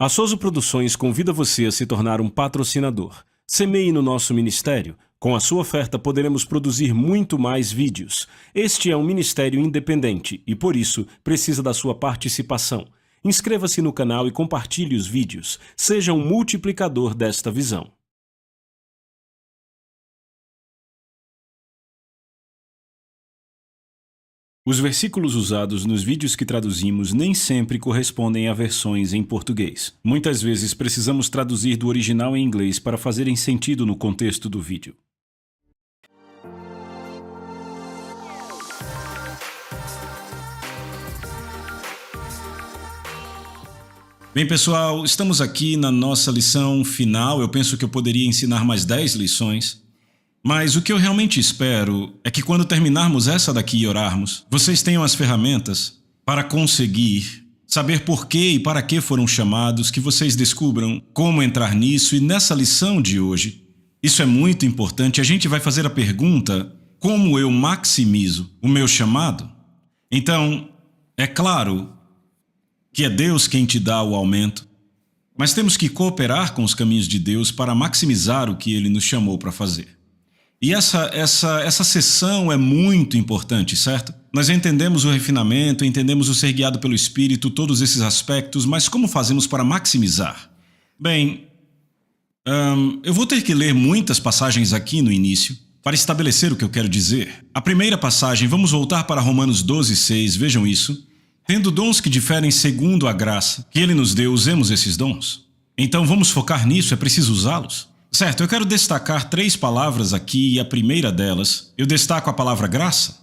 A Souza Produções convida você a se tornar um patrocinador. Semeie no nosso ministério. Com a sua oferta poderemos produzir muito mais vídeos. Este é um ministério independente e, por isso, precisa da sua participação. Inscreva-se no canal e compartilhe os vídeos. Seja um multiplicador desta visão. Os versículos usados nos vídeos que traduzimos nem sempre correspondem a versões em português. Muitas vezes precisamos traduzir do original em inglês para fazerem sentido no contexto do vídeo. Bem, pessoal, estamos aqui na nossa lição final. Eu penso que eu poderia ensinar mais 10 lições. Mas o que eu realmente espero é que quando terminarmos essa daqui e orarmos, vocês tenham as ferramentas para conseguir saber por que e para que foram chamados, que vocês descubram como entrar nisso. E nessa lição de hoje, isso é muito importante, a gente vai fazer a pergunta: como eu maximizo o meu chamado? Então, é claro que é Deus quem te dá o aumento, mas temos que cooperar com os caminhos de Deus para maximizar o que Ele nos chamou para fazer. E essa sessão é muito importante, certo? Nós entendemos o refinamento, entendemos o ser guiado pelo Espírito, todos esses aspectos, mas como fazemos para maximizar? Bem, eu vou ter que ler muitas passagens aqui no início para estabelecer o que eu quero dizer. A primeira passagem, vamos voltar para Romanos 12:6, vejam isso. Tendo dons que diferem segundo a graça que Ele nos deu, usemos esses dons. Então vamos focar nisso, é preciso usá-los. Certo, eu quero destacar 3 palavras aqui e a primeira delas, eu destaco a palavra graça.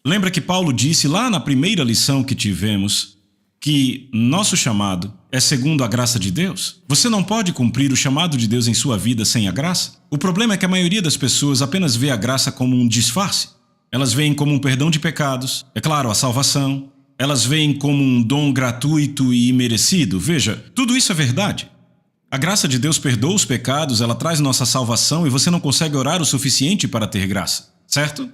Lembra que Paulo disse lá na primeira lição que tivemos que nosso chamado é segundo a graça de Deus? Você não pode cumprir o chamado de Deus em sua vida sem a graça. O problema é que a maioria das pessoas apenas vê a graça como um disfarce. Elas veem como um perdão de pecados, é claro, a salvação. Elas veem como um dom gratuito e imerecido. Veja, tudo isso é verdade. A graça de Deus perdoa os pecados, ela traz nossa salvação e você não consegue orar o suficiente para ter graça, certo?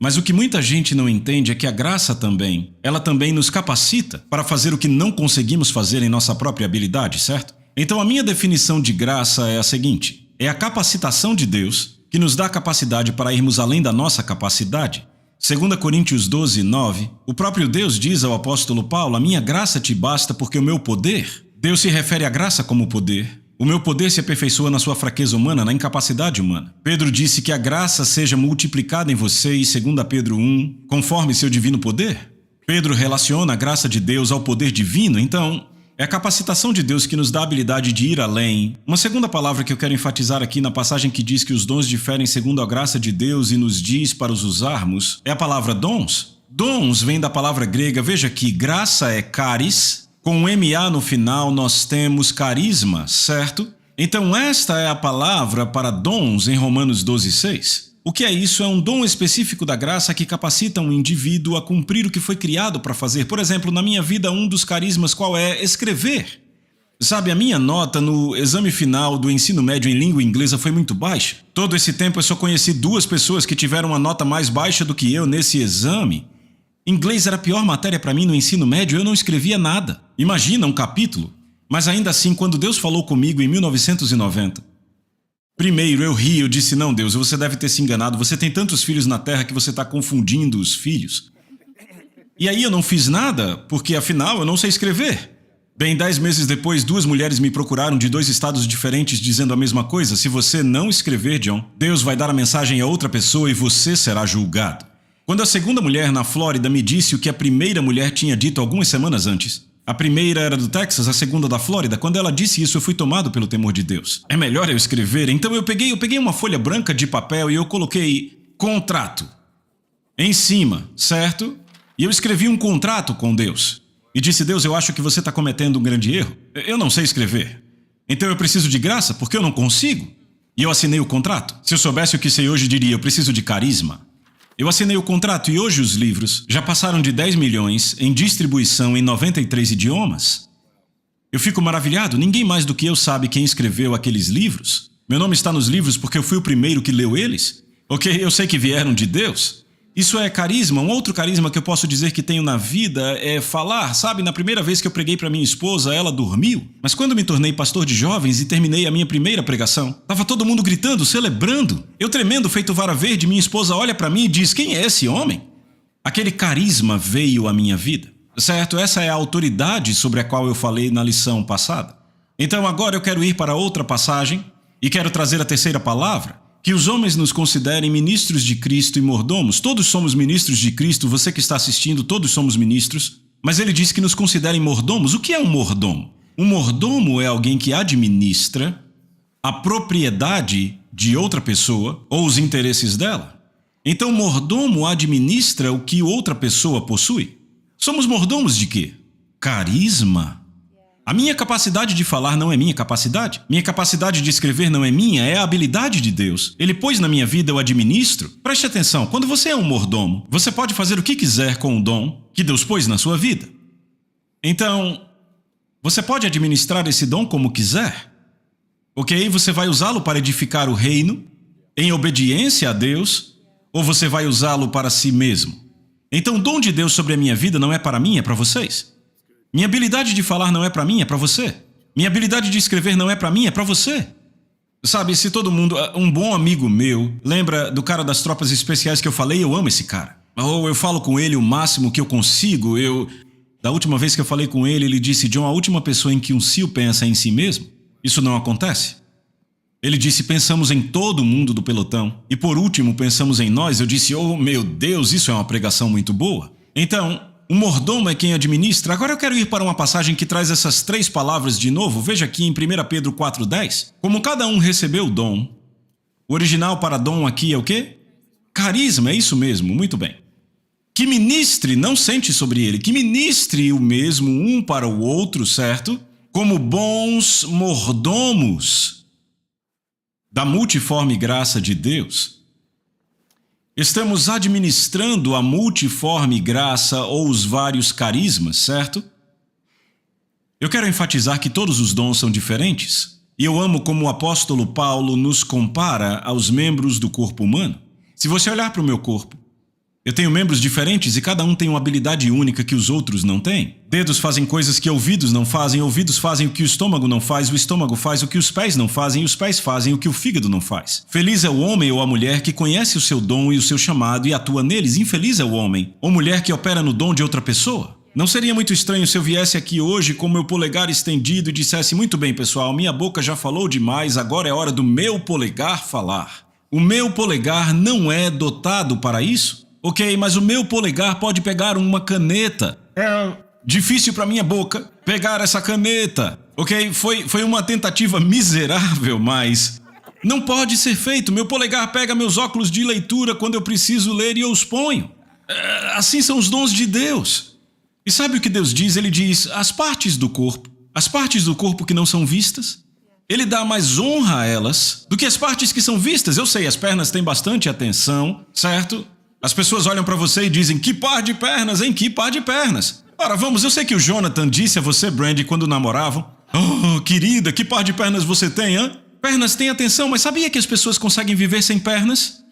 Mas o que muita gente não entende é que a graça também, ela também nos capacita para fazer o que não conseguimos fazer em nossa própria habilidade, certo? Então a minha definição de graça é a seguinte: é a capacitação de Deus que nos dá a capacidade para irmos além da nossa capacidade. 2 Coríntios 12:9, o próprio Deus diz ao apóstolo Paulo: a minha graça te basta porque o meu poder... Deus se refere à graça como poder. O meu poder se aperfeiçoa na sua fraqueza humana, na incapacidade humana. Pedro disse que a graça seja multiplicada em vocês, 2 Pedro 1, conforme seu divino poder. Pedro relaciona a graça de Deus ao poder divino, então é a capacitação de Deus que nos dá a habilidade de ir além. Uma segunda palavra que eu quero enfatizar aqui na passagem que diz que os dons diferem segundo a graça de Deus e nos diz para os usarmos, é a palavra dons. Dons vem da palavra grega, veja aqui, graça é charis. Com um MA no final, nós temos carisma, certo? Então esta é a palavra para dons em Romanos 12:6. O que é isso? É um dom específico da graça que capacita um indivíduo a cumprir o que foi criado para fazer. Por exemplo, na minha vida, um dos carismas qual é? Escrever. Sabe, a minha nota no exame final do ensino médio em língua inglesa foi muito baixa. Todo esse tempo eu só conheci 2 pessoas que tiveram uma nota mais baixa do que eu nesse exame. Inglês era a pior matéria para mim no ensino médio, eu não escrevia nada. Imagina, um capítulo. Mas ainda assim, quando Deus falou comigo em 1990, primeiro eu ri, eu disse: não, Deus, você deve ter se enganado, você tem tantos filhos na terra que você está confundindo os filhos. E aí eu não fiz nada, porque afinal eu não sei escrever. Bem, 10 meses depois, 2 mulheres me procuraram de 2 estados diferentes dizendo a mesma coisa: se você não escrever, John, Deus vai dar a mensagem a outra pessoa e você será julgado. Quando a segunda mulher na Flórida me disse o que a primeira mulher tinha dito algumas semanas antes, a primeira era do Texas, a segunda da Flórida, quando ela disse isso eu fui tomado pelo temor de Deus. É melhor eu escrever, então eu peguei uma folha branca de papel e eu coloquei contrato em cima, certo? E eu escrevi um contrato com Deus. E disse: Deus, eu acho que você está cometendo um grande erro. Eu não sei escrever. Então eu preciso de graça porque eu não consigo. E eu assinei o contrato. Se eu soubesse o que sei hoje, diria: eu preciso de carisma. Eu assinei o contrato e hoje os livros já passaram de 10 milhões em distribuição em 93 idiomas. Eu fico maravilhado, ninguém mais do que eu sabe quem escreveu aqueles livros. Meu nome está nos livros porque eu fui o primeiro que leu eles. Ok, eu sei que vieram de Deus. Isso é carisma. Um outro carisma que eu posso dizer que tenho na vida é falar. Sabe, na primeira vez que eu preguei para minha esposa, ela dormiu. Mas quando me tornei pastor de jovens e terminei a minha primeira pregação, tava todo mundo gritando, celebrando. Eu tremendo, feito vara verde, minha esposa olha para mim e diz: quem é esse homem? Aquele carisma veio à minha vida. Certo? Essa é a autoridade sobre a qual eu falei na lição passada. Então agora eu quero ir para outra passagem e quero trazer a terceira palavra. Que os homens nos considerem ministros de Cristo e mordomos. Todos somos ministros de Cristo, você que está assistindo, todos somos ministros. Mas ele diz que nos considerem mordomos. O que é um mordomo? Um mordomo é alguém que administra a propriedade de outra pessoa ou os interesses dela. Então, mordomo administra o que outra pessoa possui. Somos mordomos de quê? Carisma. A minha capacidade de falar não é minha capacidade. Minha capacidade de escrever não é minha, é a habilidade de Deus. Ele pôs na minha vida, eu administro. Preste atenção, quando você é um mordomo, você pode fazer o que quiser com o dom que Deus pôs na sua vida. Então, você pode administrar esse dom como quiser. Ok? Você vai usá-lo para edificar o reino, em obediência a Deus, ou você vai usá-lo para si mesmo? Então, o dom de Deus sobre a minha vida não é para mim, é para vocês. Minha habilidade de falar não é para mim, é para você. Minha habilidade de escrever não é para mim, é para você. Sabe, se todo mundo... Um bom amigo meu, lembra do cara das tropas especiais que eu falei? Eu amo esse cara. Ou eu falo com ele o máximo que eu consigo. Da última vez que eu falei com ele, ele disse: John, a última pessoa em que um SEAL pensa em si mesmo, isso não acontece. Ele disse: pensamos em todo mundo do pelotão. E por último, pensamos em nós. Eu disse: oh meu Deus, isso é uma pregação muito boa. Então... o mordomo é quem administra. Agora eu quero ir para uma passagem que traz essas três palavras de novo. Veja aqui em 1 Pedro 4,10. Como cada um recebeu o dom. O original para dom aqui é o quê? Carisma, é isso mesmo, muito bem. Que ministre, não sente sobre ele, que ministre o mesmo um para o outro, certo? Como bons mordomos da multiforme graça de Deus. Estamos administrando a multiforme graça ou os vários carismas, certo? Eu quero enfatizar que todos os dons são diferentes. E eu amo como o apóstolo Paulo nos compara aos membros do corpo humano. Se você olhar para o meu corpo, eu tenho membros diferentes e cada um tem uma habilidade única que os outros não têm. Dedos fazem coisas que ouvidos não fazem, ouvidos fazem o que o estômago não faz, o estômago faz o que os pés não fazem, e os pés fazem o que o fígado não faz. Feliz é o homem ou a mulher que conhece o seu dom e o seu chamado e atua neles. Infeliz é o homem ou mulher que opera no dom de outra pessoa. Não seria muito estranho se eu viesse aqui hoje com meu polegar estendido e dissesse: muito bem, pessoal, minha boca já falou demais, agora é hora do meu polegar falar. O meu polegar não é dotado para isso? Ok, mas o meu polegar pode pegar uma caneta. É difícil para minha boca pegar essa caneta. Ok, foi uma tentativa miserável, mas não pode ser feito. Meu polegar pega meus óculos de leitura quando eu preciso ler e eu os ponho. Assim são os dons de Deus. E sabe o que Deus diz? Ele diz: as partes do corpo que não são vistas, Ele dá mais honra a elas do que as partes que são vistas. Eu sei, as pernas têm bastante atenção, certo? As pessoas olham para você e dizem: que par de pernas, hein? Que par de pernas. Ora, vamos, eu sei que o Jonathan disse a você, Brandy, quando namoravam: oh, querida, que par de pernas você tem, hã? Pernas têm atenção, mas sabia que as pessoas conseguem viver sem pernas?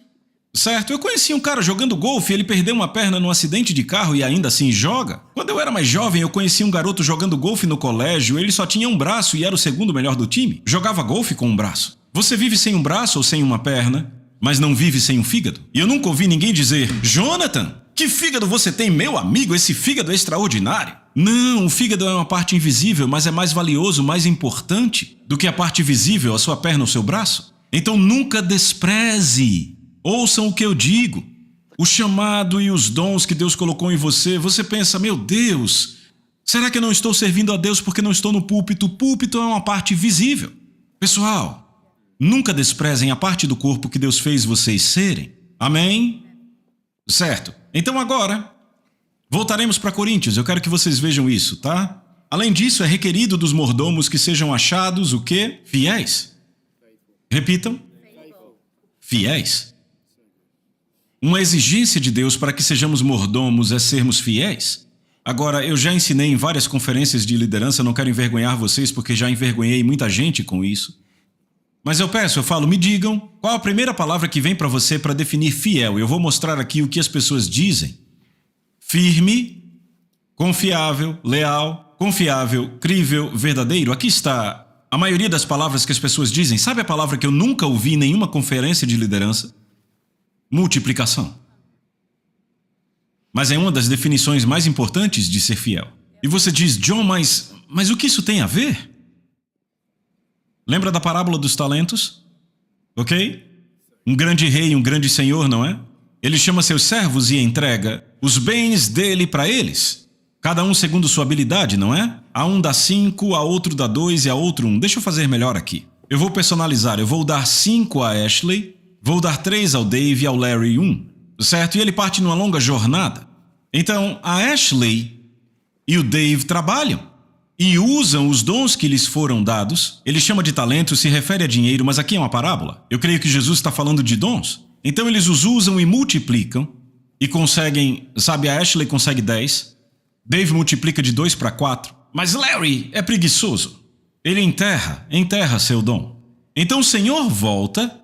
Certo? Eu conheci um cara jogando golfe, ele perdeu uma perna num acidente de carro e ainda assim joga. Quando eu era mais jovem, eu conheci um garoto jogando golfe no colégio, ele só tinha um braço e era o segundo melhor do time. Jogava golfe com um braço. Você vive sem um braço ou sem uma perna, mas não vive sem um fígado? E eu nunca ouvi ninguém dizer: Jonathan, que fígado você tem, meu amigo, esse fígado é extraordinário. Não, o fígado é uma parte invisível, mas é mais valioso, mais importante do que a parte visível, a sua perna ou seu braço. Então nunca despreze. Ouçam o que eu digo. O chamado e os dons que Deus colocou em você. Você pensa: meu Deus, será que eu não estou servindo a Deus porque não estou no púlpito? O púlpito é uma parte visível. Pessoal, nunca desprezem a parte do corpo que Deus fez vocês serem. Amém? Certo. Então agora, voltaremos para Coríntios. Eu quero que vocês vejam isso, tá? Além disso, é requerido dos mordomos que sejam achados o quê? Fiéis. Repitam. Fiéis. Uma exigência de Deus para que sejamos mordomos é sermos fiéis. Agora, eu já ensinei em várias conferências de liderança, não quero envergonhar vocês porque já envergonhei muita gente com isso. Mas eu falo, me digam qual a primeira palavra que vem para você para definir fiel. Eu vou mostrar aqui o que as pessoas dizem. Firme, confiável, leal, confiável, crível, verdadeiro. Aqui está a maioria das palavras que as pessoas dizem. Sabe a palavra que eu nunca ouvi em nenhuma conferência de liderança? Multiplicação. Mas é uma das definições mais importantes de ser fiel. E você diz, John, mas o que isso tem a ver? Lembra da parábola dos talentos? Ok? Um grande rei, um grande senhor, não é? Ele chama seus servos e entrega os bens dele para eles. Cada um segundo sua habilidade, não é? A um dá 5, a outro dá 2 e a outro 1. Deixa eu fazer melhor aqui. Eu vou personalizar. Eu vou dar 5 a Ashley, vou dar 3 ao Dave e ao Larry 1. Certo? E ele parte numa longa jornada. Então, a Ashley e o Dave trabalham e usam os dons que lhes foram dados. Ele chama de talento, se refere a dinheiro, mas aqui é uma parábola. Eu creio que Jesus está falando de dons. Então, eles os usam e multiplicam e conseguem, sabe, a Ashley consegue 10, Dave multiplica de 2 para 4, mas Larry é preguiçoso. Ele enterra seu dom. Então, o Senhor volta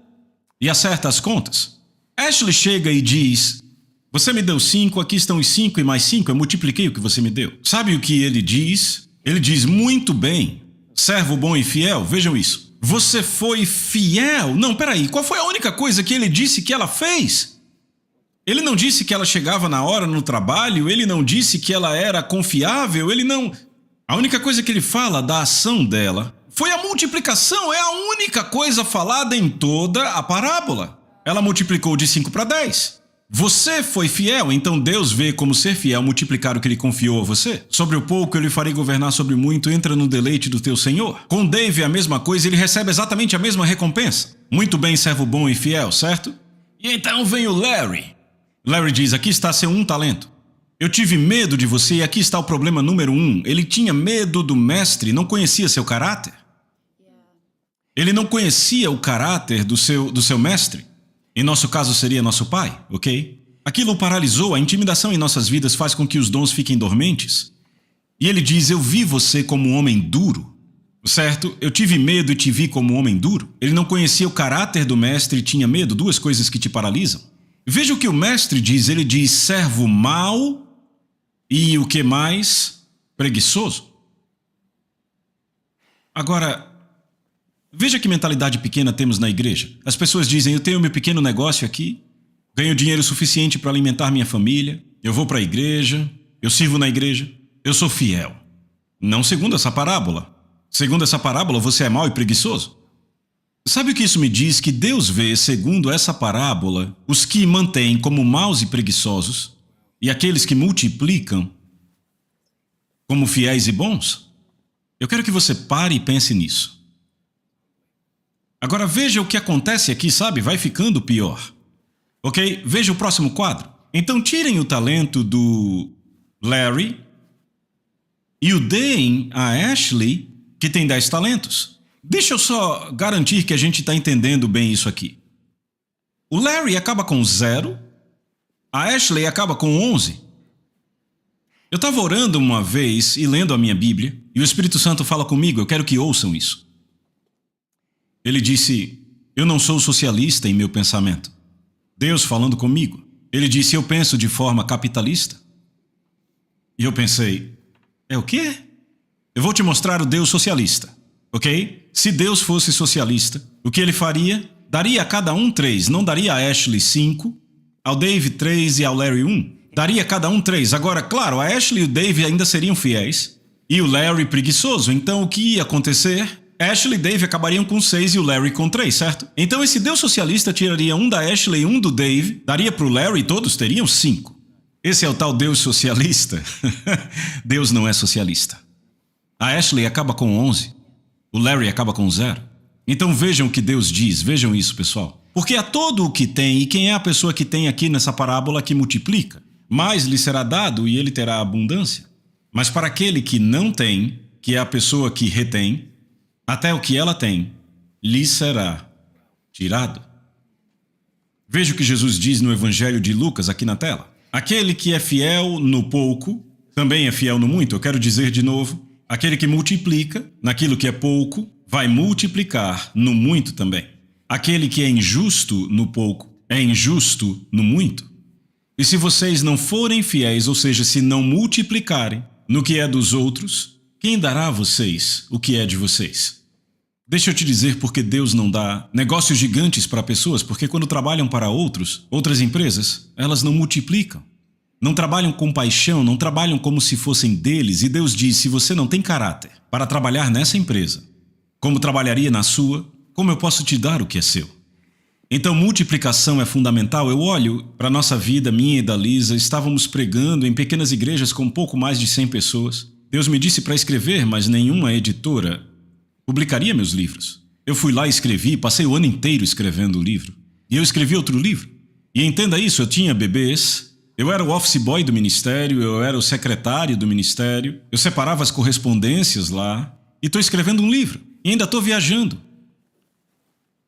e acerta as contas. Ashley chega e diz, você me deu 5, aqui estão os 5 e mais 5, eu multipliquei o que você me deu. Sabe o que ele diz? Ele diz, muito bem, servo bom e fiel, vejam isso. Você foi fiel? Não, peraí, qual foi a única coisa que ele disse que ela fez? Ele não disse que ela chegava na hora no trabalho, ele não disse que ela era confiável, ele não... A única coisa que ele fala da ação dela foi a multiplicação, é a única coisa falada em toda a parábola. Ela multiplicou de 5 para 10. Você foi fiel, então Deus vê como ser fiel multiplicar o que ele confiou a você. Sobre o pouco eu lhe farei governar sobre muito, entra no deleite do teu Senhor. Com Dave é a mesma coisa, ele recebe exatamente a mesma recompensa. Muito bem, servo bom e fiel, certo? E então vem o Larry. Larry diz, aqui está seu 1 talento. Eu tive medo de você e aqui está o problema número 1. Ele tinha medo do mestre, não conhecia seu caráter. Ele não conhecia o caráter do seu mestre. Em nosso caso seria nosso pai, ok? Aquilo o paralisou, a intimidação em nossas vidas faz com que os dons fiquem dormentes. E ele diz, eu vi você como um homem duro, certo? Eu tive medo e te vi como um homem duro. Ele não conhecia o caráter do mestre e tinha medo, 2 coisas que te paralisam. Veja o que o mestre diz, ele diz, servo mau e o que mais? Preguiçoso. Agora... veja que mentalidade pequena temos na igreja. As pessoas dizem, eu tenho meu pequeno negócio aqui, ganho dinheiro suficiente para alimentar minha família, eu vou para a igreja, eu sirvo na igreja, eu sou fiel. Não segundo essa parábola. Segundo essa parábola, você é mau e preguiçoso. Sabe o que isso me diz? Que Deus vê, segundo essa parábola, os que mantêm como maus e preguiçosos e aqueles que multiplicam como fiéis e bons. Eu quero que você pare e pense nisso. Agora veja o que acontece aqui, sabe? Vai ficando pior. Ok? Veja o próximo quadro. Então tirem o talento do Larry e o deem a Ashley, que tem 10 talentos. Deixa eu só garantir que a gente está entendendo bem isso aqui. O Larry acaba com 0, a Ashley acaba com 11. Eu estava orando uma vez e lendo a minha Bíblia, e o Espírito Santo fala comigo, eu quero que ouçam isso. Ele disse, eu não sou socialista em meu pensamento. Deus falando comigo. Ele disse, eu penso de forma capitalista. E eu pensei, é o quê? Eu vou te mostrar o Deus socialista, ok? Se Deus fosse socialista, o que ele faria? Daria a cada um 3, não daria a Ashley 5, ao Dave 3 e ao Larry 1. Daria a cada um 3. Agora, claro, a Ashley e o Dave ainda seriam fiéis, e o Larry preguiçoso. Então o que ia acontecer? Ashley e Dave acabariam com 6 e o Larry com 3, certo? Então esse Deus socialista tiraria um da Ashley e um do Dave, daria para o Larry e todos teriam 5. Esse é o tal Deus socialista? Deus não é socialista. A Ashley acaba com 11, o Larry acaba com 0. Então vejam o que Deus diz, vejam isso, pessoal. Porque a todo o que tem, e quem é a pessoa que tem aqui nessa parábola que multiplica? Mais lhe será dado e ele terá abundância. Mas para aquele que não tem, que é a pessoa que retém, até o que ela tem, lhe será tirado. Veja o que Jesus diz no Evangelho de Lucas aqui na tela. Aquele que é fiel no pouco, também é fiel no muito. Eu quero dizer de novo, aquele que multiplica naquilo que é pouco, vai multiplicar no muito também. Aquele que é injusto no pouco, é injusto no muito. E se vocês não forem fiéis, ou seja, se não multiplicarem no que é dos outros, quem dará a vocês o que é de vocês? Deixa eu te dizer porque Deus não dá negócios gigantes para pessoas, porque quando trabalham para outras empresas, elas não multiplicam. Não trabalham com paixão, não trabalham como se fossem deles, e Deus diz, se você não tem caráter para trabalhar nessa empresa, como trabalharia na sua, como eu posso te dar o que é seu? Então, multiplicação é fundamental. Eu olho para a nossa vida, minha e da Lisa, estávamos pregando em pequenas igrejas com pouco mais de 100 pessoas. Deus me disse para escrever, mas nenhuma editora publicaria meus livros. Eu fui lá e escrevi, passei o ano inteiro escrevendo o livro. E eu escrevi outro livro. E entenda isso, eu tinha bebês, eu era o office boy do ministério, eu era o secretário do ministério, eu separava as correspondências lá, e estou escrevendo um livro. E ainda estou viajando.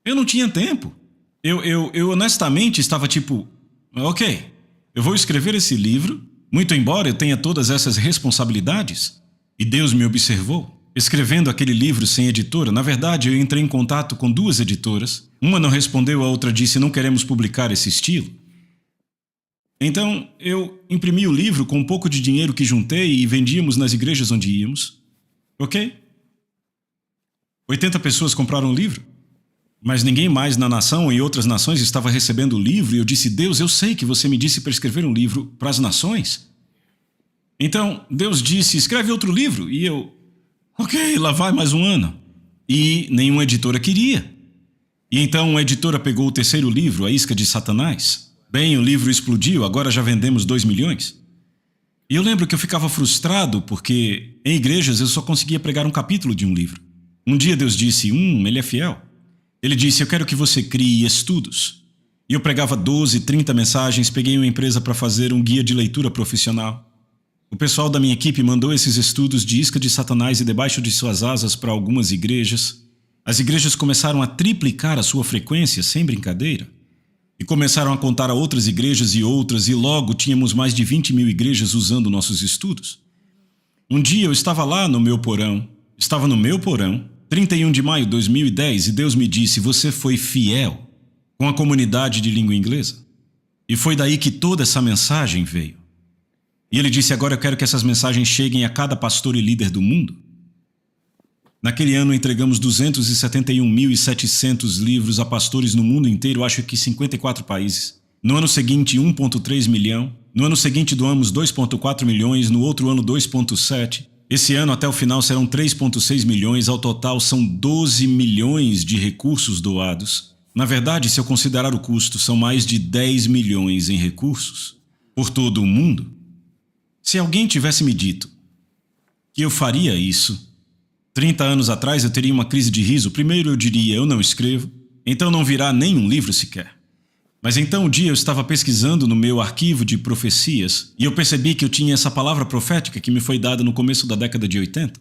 Eu não tinha tempo. Eu honestamente estava tipo, ok, eu vou escrever esse livro, muito embora eu tenha todas essas responsabilidades. E Deus me observou, escrevendo aquele livro sem editora. Na verdade, eu entrei em contato com 2 editoras. Uma não respondeu, a outra disse, não queremos publicar esse estilo. Então, eu imprimi o livro com um pouco de dinheiro que juntei e vendíamos nas igrejas onde íamos. Ok? 80 pessoas compraram o livro. Mas ninguém mais na nação ou em outras nações estava recebendo o livro, e eu disse, Deus, eu sei que você me disse para escrever um livro para as nações. Então, Deus disse, escreve outro livro, e eu, ok, lá vai mais um ano. E nenhuma editora queria. E então uma editora pegou o 3º livro, A Isca de Satanás. Bem, o livro explodiu, agora já vendemos 2 milhões. E eu lembro que eu ficava frustrado, porque em igrejas eu só conseguia pregar um capítulo de um livro. Um dia Deus disse, ele é fiel. Ele disse, eu quero que você crie estudos. E eu pregava 12, 30 mensagens, peguei uma empresa para fazer um guia de leitura profissional. O pessoal da minha equipe mandou esses estudos de Isca de Satanás e Debaixo de Suas Asas para algumas igrejas. As igrejas começaram a triplicar a sua frequência, sem brincadeira. E começaram a contar a outras igrejas e outras, e logo tínhamos mais de 20 mil igrejas usando nossos estudos. Um dia eu estava lá no meu porão, 31 de maio de 2010, e Deus me disse, você foi fiel com a comunidade de língua inglesa. E foi daí que toda essa mensagem veio. E ele disse, agora eu quero que essas mensagens cheguem a cada pastor e líder do mundo. Naquele ano entregamos 271.700 livros a pastores no mundo inteiro, acho que 54 países. No ano seguinte, 1,3 milhão. No ano seguinte doamos 2,4 milhões, no outro ano 2,7. Esse ano, até o final, serão 3,6 milhões, ao total são 12 milhões de recursos doados. Na verdade, se eu considerar o custo, são mais de 10 milhões em recursos por todo o mundo. Se alguém tivesse me dito que eu faria isso, 30 anos atrás eu teria uma crise de riso. Primeiro eu diria, eu não escrevo, então não virá nenhum livro sequer. Mas então um dia eu estava pesquisando no meu arquivo de profecias e eu percebi que eu tinha essa palavra profética que me foi dada no começo da década de 80.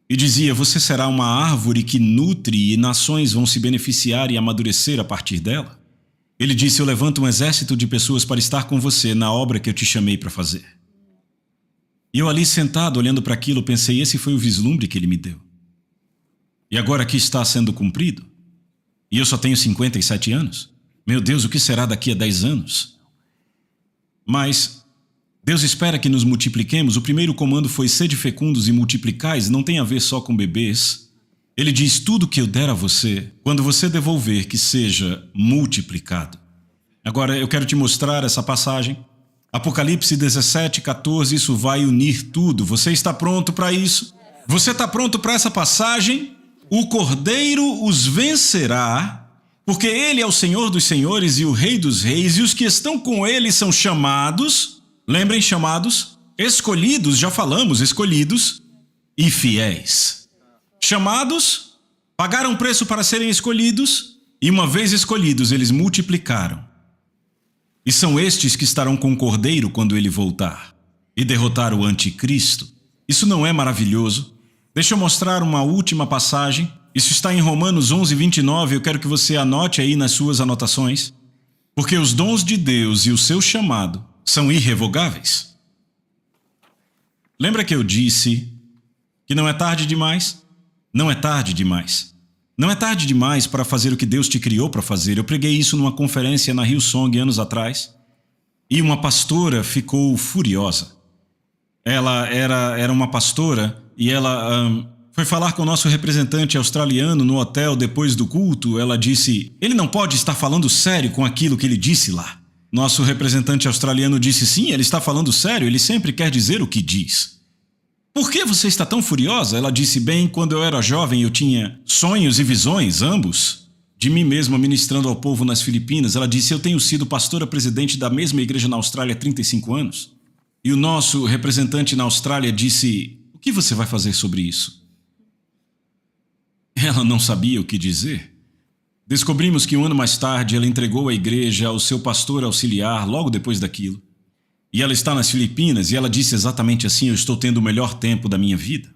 E dizia, você será uma árvore que nutre e nações vão se beneficiar e amadurecer a partir dela. Ele disse, eu levanto um exército de pessoas para estar com você na obra que eu te chamei para fazer. E eu ali sentado olhando para aquilo pensei, esse foi o vislumbre que ele me deu. E agora aqui está sendo cumprido. E eu só tenho 57 anos. Meu Deus, o que será daqui a 10 anos? Mas Deus espera que nos multipliquemos. O primeiro comando foi sede fecundos e multiplicais, não tem a ver só com bebês. Ele diz, tudo que eu der a você, quando você devolver, que seja multiplicado. Agora eu quero te mostrar essa passagem. Apocalipse 17:14, isso vai unir tudo. Você está pronto para isso? Você está pronto para essa passagem? O Cordeiro os vencerá, porque ele é o Senhor dos senhores e o Rei dos reis, e os que estão com ele são chamados, lembrem, chamados, escolhidos, já falamos, escolhidos, e fiéis. Chamados, pagaram preço para serem escolhidos, e uma vez escolhidos, eles multiplicaram. E são estes que estarão com o Cordeiro quando ele voltar, e derrotar o anticristo. Isso não é maravilhoso? Deixa eu mostrar uma última passagem. Isso está em Romanos 11:29, eu quero que você anote aí nas suas anotações. Porque os dons de Deus e o seu chamado são irrevogáveis. Lembra que eu disse que não é tarde demais? Não é tarde demais. Não é tarde demais para fazer o que Deus te criou para fazer. Eu preguei isso numa conferência na Hillsong anos atrás. E uma pastora ficou furiosa. Ela era uma pastora e ela foi falar com o nosso representante australiano no hotel depois do culto. Ela disse: ele não pode estar falando sério com aquilo que ele disse lá. Nosso representante australiano disse: sim, ele está falando sério, ele sempre quer dizer o que diz. Por que você está tão furiosa? Ela disse: bem, quando eu era jovem eu tinha sonhos e visões, ambos, de mim mesma ministrando ao povo nas Filipinas. Ela disse: eu tenho sido pastora-presidente da mesma igreja na Austrália há 35 anos. E o nosso representante na Austrália disse: o que você vai fazer sobre isso? Ela não sabia o que dizer. Descobrimos que um ano mais tarde ela entregou a igreja ao seu pastor auxiliar logo depois daquilo. E ela está nas Filipinas e ela disse exatamente assim: eu estou tendo o melhor tempo da minha vida.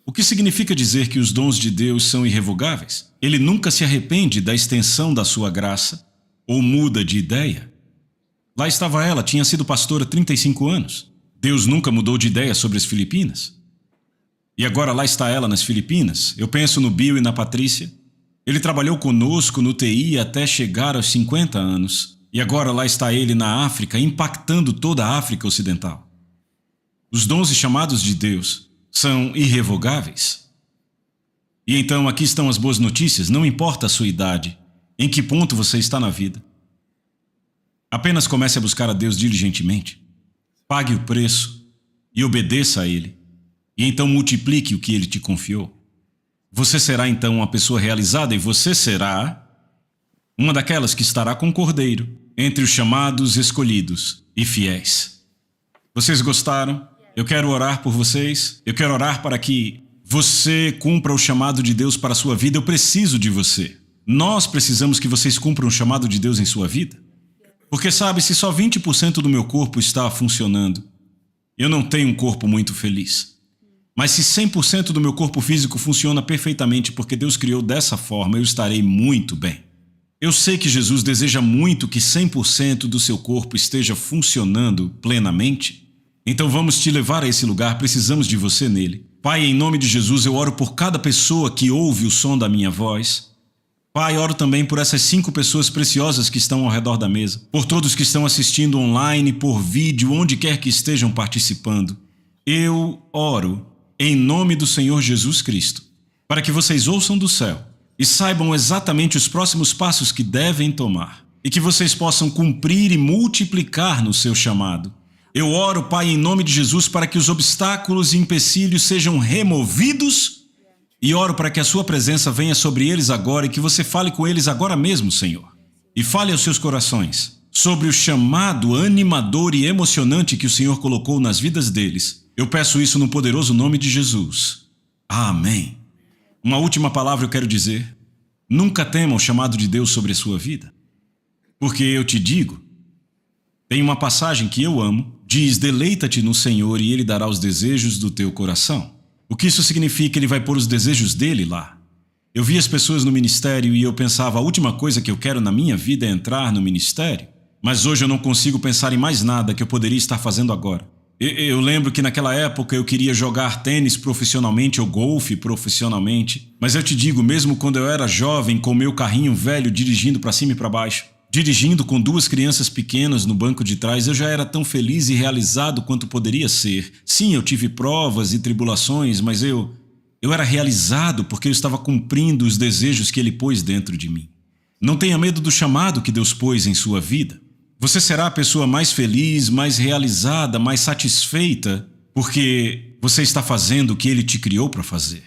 O que significa dizer que os dons de Deus são irrevogáveis? Ele nunca se arrepende da extensão da sua graça ou muda de ideia. Lá estava ela, tinha sido pastora há 35 anos. Deus nunca mudou de ideia sobre as Filipinas. E agora lá está ela nas Filipinas. Eu penso no Bill e na Patrícia. Ele trabalhou conosco no TI até chegar aos 50 anos. E agora lá está ele na África, impactando toda a África Ocidental. Os dons e chamados de Deus são irrevogáveis. E então aqui estão as boas notícias. Não importa a sua idade, em que ponto você está na vida. Apenas comece a buscar a Deus diligentemente. Pague o preço e obedeça a Ele. E então multiplique o que Ele te confiou. Você será então uma pessoa realizada e você será uma daquelas que estará com o Cordeiro entre os chamados, escolhidos e fiéis. Vocês gostaram? Eu quero orar por vocês. Eu quero orar para que você cumpra o chamado de Deus para a sua vida. Eu preciso de você. Nós precisamos que vocês cumpram o chamado de Deus em sua vida. Porque sabe, se só 20% do meu corpo está funcionando, eu não tenho um corpo muito feliz. Mas se 100% do meu corpo físico funciona perfeitamente porque Deus criou dessa forma, eu estarei muito bem. Eu sei que Jesus deseja muito que 100% do seu corpo esteja funcionando plenamente. Então vamos te levar a esse lugar, precisamos de você nele. Pai, em nome de Jesus, eu oro por cada pessoa que ouve o som da minha voz. Pai, oro também por essas 5 pessoas preciosas que estão ao redor da mesa, por todos que estão assistindo online, por vídeo, onde quer que estejam participando. Eu oro em nome do Senhor Jesus Cristo, para que vocês ouçam do céu e saibam exatamente os próximos passos que devem tomar, e que vocês possam cumprir e multiplicar no seu chamado. Eu oro, Pai, em nome de Jesus, para que os obstáculos e empecilhos sejam removidos. E oro para que a sua presença venha sobre eles agora e que você fale com eles agora mesmo, Senhor. E fale aos seus corações sobre o chamado animador e emocionante que o Senhor colocou nas vidas deles. Eu peço isso no poderoso nome de Jesus. Amém. Uma última palavra eu quero dizer. Nunca tema o chamado de Deus sobre a sua vida. Porque eu te digo, tem uma passagem que eu amo, diz: deleita-te no Senhor e Ele dará os desejos do teu coração. O que isso significa? Ele vai pôr os desejos dele lá. Eu vi as pessoas no ministério e eu pensava: a última coisa que eu quero na minha vida é entrar no ministério. Mas hoje eu não consigo pensar em mais nada que eu poderia estar fazendo agora. Eu lembro que naquela época eu queria jogar tênis profissionalmente ou golfe profissionalmente. Mas eu te digo, mesmo quando eu era jovem, com meu carrinho velho dirigindo para cima e para baixo, dirigindo com 2 crianças pequenas no banco de trás, eu já era tão feliz e realizado quanto poderia ser. Sim, eu tive provas e tribulações, mas eu era realizado porque eu estava cumprindo os desejos que Ele pôs dentro de mim. Não tenha medo do chamado que Deus pôs em sua vida. Você será a pessoa mais feliz, mais realizada, mais satisfeita, porque você está fazendo o que Ele te criou para fazer.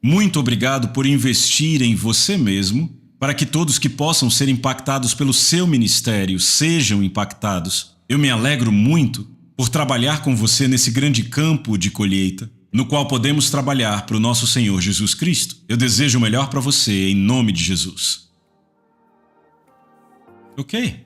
Muito obrigado por investir em você mesmo, para que todos que possam ser impactados pelo seu ministério sejam impactados. Eu me alegro muito por trabalhar com você nesse grande campo de colheita, no qual podemos trabalhar para o nosso Senhor Jesus Cristo. Eu desejo o melhor para você, em nome de Jesus. Ok.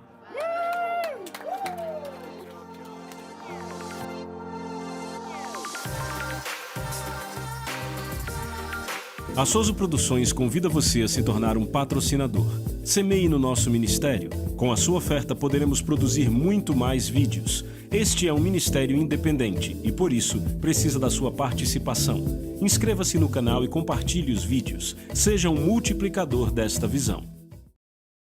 A Souza Produções convida você a se tornar um patrocinador. Semeie no nosso ministério. Com a sua oferta poderemos produzir muito mais vídeos. Este é um ministério independente e, por isso, precisa da sua participação. Inscreva-se no canal e compartilhe os vídeos. Seja um multiplicador desta visão.